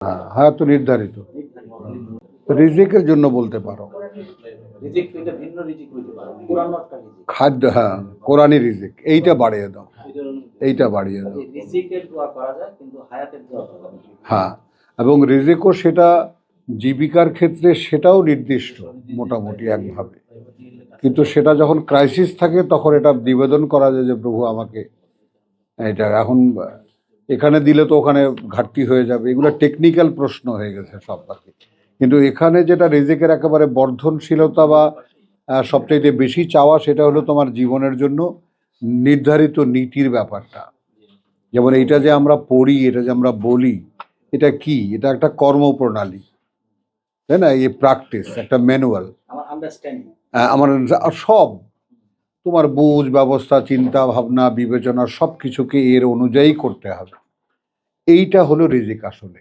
হ্যাঁ, হ্যাঁ, তো নির্ধারিত। রিজিকের জন্য বলতে পারো। খাদ্য, হ্যাঁ, কোরআনই রিজিক। এইটা বাড়িয়ে দাও, এইটা বাড়িয়ে দাও। হ্যাঁ, এবং রিজিকও সেটা জীবিকার ক্ষেত্রে সেটাও নির্দিষ্ট মোটামুটি একভাবে, কিন্তু সেটা যখন ক্রাইসিস থাকে তখন এটা নিবেদন করা যায় যে প্রভু আমাকে এটা এখন এখানে দিলে তো ওখানে ঘাটতি হয়ে যাবে, এগুলো টেকনিক্যাল প্রশ্ন হয়ে গেছে সব বাকি। কিন্তু এখানে যেটা রিজিকের একেবারে বর্ধনশীলতা বা সবচাইতে বেশি চাওয়া, সেটা হলো তোমার জীবনের জন্য নির্ধারিত নীতির ব্যাপারটা। যেমন এইটা যে আমরা পড়ি, এটা যে আমরা বলি, এটা কি? এটা একটা কর্মপ্রণালী, তাই না? এই প্র্যাকটিস একটা ম্যানুয়াল। আমার সব তোমার বুঝ, ব্যবস্থা, চিন্তা ভাবনা, বিবেচনা সব কিছুকে এর অনুযায়ী করতে হবে। এইটা হলো রিজিক আসলে।